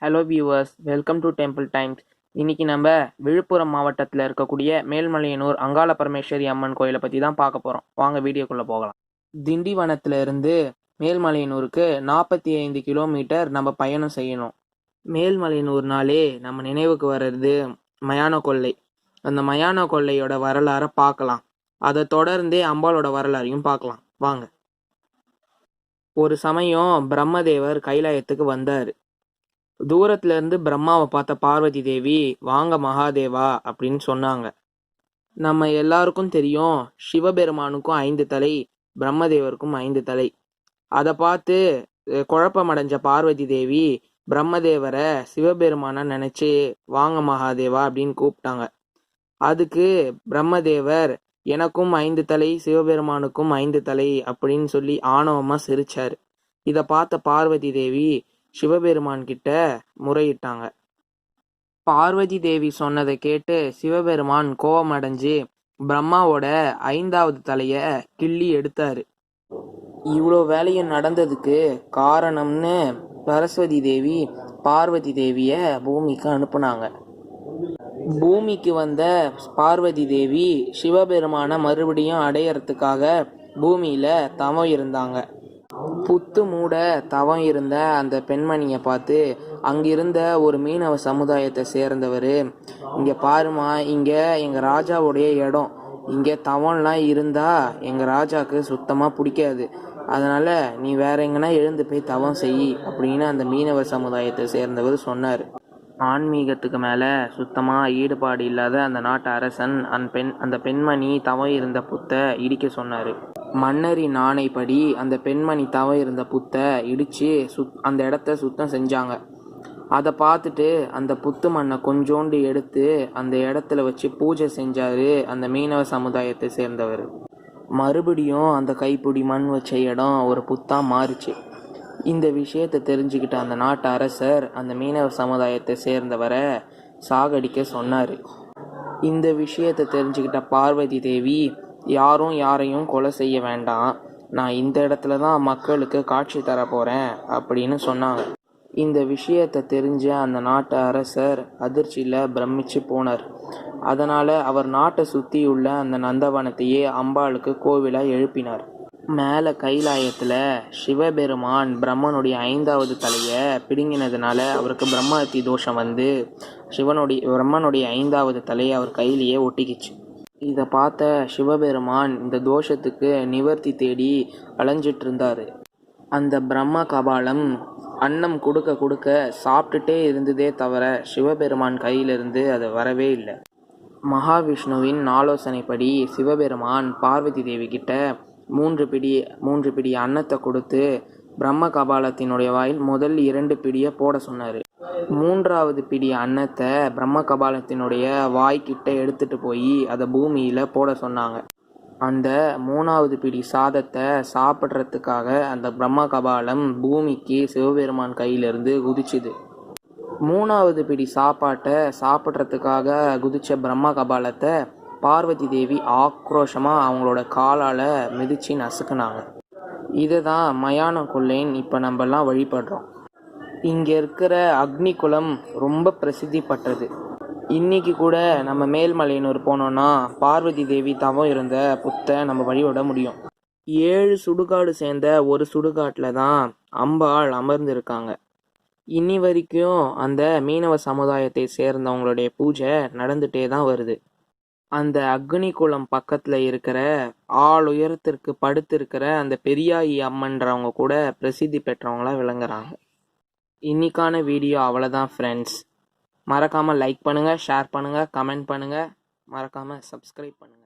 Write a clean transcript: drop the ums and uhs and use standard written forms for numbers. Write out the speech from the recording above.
Hello viewers, welcome to temple times. இன்னைக்கு நம்ம விழுப்புரம் மாவட்டத்தில் இருக்கக்கூடிய மேல்மலையனூர் அங்காள பரமேஸ்வரி அம்மன் கோயிலை பற்றி தான் பார்க்க போகிறோம். வாங்க வீடியோக்குள்ளே போகலாம். திண்டிவனத்தில் இருந்து மேல்மலையனூருக்கு 45 கிலோமீட்டர் நம்ம பயணம் செய்யணும். மேல்மலையனூர்னாலே நம்ம நினைவுக்கு வர்றது மயான கொள்ளை. அந்த மயான கொள்ளையோட வரலாறை பார்க்கலாம். அதை தொடர்ந்தே அம்பாளோட வரலாறையும் பார்க்கலாம். வாங்க. ஒரு சமயம் பிரம்மதேவர் கைலாயத்துக்கு வந்தார். தூரத்துல இருந்து பிரம்மாவை பார்த்த பார்வதி தேவி, வாங்க மகாதேவா அப்படின்னு சொன்னாங்க. நம்ம எல்லாருக்கும் தெரியும், சிவபெருமானுக்கும் 5 தலை, பிரம்மதேவருக்கும் 5 தலை. அதை பார்த்து குழப்பமடைஞ்ச பார்வதி தேவி பிரம்மதேவரை சிவபெருமான நினைச்சு வாங்க மகாதேவா அப்படின்னு கூப்பிட்டாங்க. அதுக்கு பிரம்மதேவர், எனக்கும் 5 தலை, சிவபெருமானுக்கும் 5 தலை அப்படின்னு சொல்லி ஆணவமா சிரிச்சாரு. இதை பார்த்த பார்வதி தேவி சிவபெருமான் கிட்ட முறையிட்டாங்க. பார்வதி தேவி சொன்னதை கேட்டு சிவபெருமான் கோபமடைஞ்சு பிரம்மாவோட 5வது தலைய கிள்ளி எடுத்தாரு. இவ்வளோ வேலையும் நடந்ததுக்கு காரணம்னு சரஸ்வதி தேவி பார்வதி தேவிய பூமிக்கு அனுப்புனாங்க. பூமிக்கு வந்த பார்வதி தேவி சிவபெருமான மறுபடியும் அடையறதுக்காக பூமியில தவம் இருந்தாங்க. புத்து மூட தவம் இருந்த அந்த பெண்மணியை பார்த்து அங்கிருந்த ஒரு மீனவ சமுதாயத்தை சேர்ந்தவர், இங்கே பாருமா, இங்கே எங்கள் ராஜாவுடைய இடம், இங்கே தவம்லாம் இருந்தால் எங்கள் ராஜாவுக்கு சுத்தமாக பிடிக்காது, அதனால் நீ வேற எங்கன்னா எழுந்து போய் தவம் செய் அப்படின்னு அந்த மீனவ சமுதாயத்தை சேர்ந்தவர் சொன்னார். ஆன்மீகத்துக்கு மேலே சுத்தமாக ஈடுபாடு இல்லாத அந்த நாட்டு அரசன் அந்த பெண்மணி தவம் இருந்த புத்தை இடிக்க சொன்னார். மன்னரின் ஆணைப்படி அந்த பெண்மணி தவம் இருந்த புத்தை இடித்து அந்த இடத்த சுத்தம் செஞ்சாங்க. அதை பார்த்துட்டு அந்த புத்து மண்ணை கொஞ்சோண்டு எடுத்து அந்த இடத்துல வச்சு பூஜை செஞ்சார் அந்த மீனவ சமுதாயத்தை சேர்ந்தவர். மறுபடியும் அந்த கைப்பிடி மண் வச்ச இடம் ஒரு புத்தா மாறிச்சு. இந்த விஷயத்தை தெரிஞ்சுக்கிட்ட அந்த நாட்டு அரசர் அந்த மீனவ சமுதாயத்தை சேர்ந்தவரை சாகடிக்க சொன்னார். இந்த விஷயத்தை தெரிஞ்சுக்கிட்ட பார்வதி தேவி, யாரும் யாரையும் கொலை செய்ய வேண்டாம், நான் இந்த இடத்துல தான் மக்களுக்கு காட்சி தர போகிறேன் அப்படின்னு சொன்னாங்க. இந்த விஷயத்தை தெரிஞ்ச அந்த நாட்டு அரசர் அதிர்ச்சியில் பிரமிச்சு போனார். அதனால் அவர் நாட்டை சுற்றியுள்ள அந்த நந்தவனத்தையே அம்பாளுக்கு கோவிலாக எழுப்பினார். மேலே கைலாயத்தில் சிவபெருமான் பிரம்மனுடைய 5வது தலையை பிடுங்கினதுனால அவருக்கு பிரம்மஹத்தி தோஷம் வந்து பிரம்மனுடைய 5வது தலையை அவர் கையிலேயே ஒட்டிக்கிச்சு. இதை பார்த்த சிவபெருமான் இந்த தோஷத்துக்கு நிவர்த்தி தேடி அலைஞ்சிட்டு இருந்தார். அந்த பிரம்ம கபாலம் அன்னம் கொடுக்க கொடுக்க சாப்பிட்டுட்டே இருந்ததே தவிர சிவபெருமான் கையிலிருந்து அது வரவே இல்லை. மகாவிஷ்ணுவின் ஆலோசனைப்படி சிவபெருமான் பார்வதி தேவி கிட்ட 3 பிடி அன்னத்தை கொடுத்து பிரம்ம கபாலத்தினுடைய வாயில் முதல் 2 பிடியை போட சொன்னார். 3வது பிடி அன்னத்தை பிரம்ம கபாலத்தினுடைய வாய்க்கிட்ட எடுத்துட்டு போய் அதை பூமியில் போட சொன்னாங்க. அந்த 3வது பிடி சாதத்தை சாப்பிட்றதுக்காக அந்த பிரம்ம கபாலம் பூமிக்கு சிவபெருமான் கையிலிருந்து குதிச்சுது. 3வது பிடி சாப்பாட்டை சாப்பிட்றதுக்காக குதிச்ச பிரம்ம கபாலத்தை பார்வதி தேவி ஆக்ரோஷமாக அவங்களோட காலால் மிதித்து நசுக்குனாங்க. இதை தான் மயான கொள்ளைன்னு இப்போ நம்மலாம் வழிபடுறோம். இங்கே இருக்கிற அக்னி குளம் ரொம்ப பிரசித்தி பட்டது. இன்னைக்கு கூட நம்ம மேல்மலையனூர் போனோன்னா பார்வதி தேவி தவம் இருந்த புத்தை நம்ம வழிபட முடியும். 7 சுடுகாடு சேர்ந்த ஒரு சுடுகாட்டில் தான் அம்பாள் அமர்ந்திருக்காங்க. இன்னி வரைக்கும் அந்த மீனவ சமுதாயத்தை சேர்ந்தவங்களுடைய பூஜை நடந்துகிட்டே தான் வருது. அந்த அக்னி குளம் பக்கத்தில் இருக்கிற உயரத்திற்கு படுத்திருக்கிற அந்த பெரியாயி அம்மன்றவங்க கூட பிரசித்தி பெற்றவங்களா விளங்குறாங்க. இன்னைக்கான வீடியோ அவ்வளோதான் ஃப்ரெண்ட்ஸ். மறக்காமல் லைக் பண்ணுங்கள், ஷேர் பண்ணுங்கள், கமெண்ட் பண்ணுங்கள், மறக்காமல் சப்ஸ்கிரைப் பண்ணுங்கள்.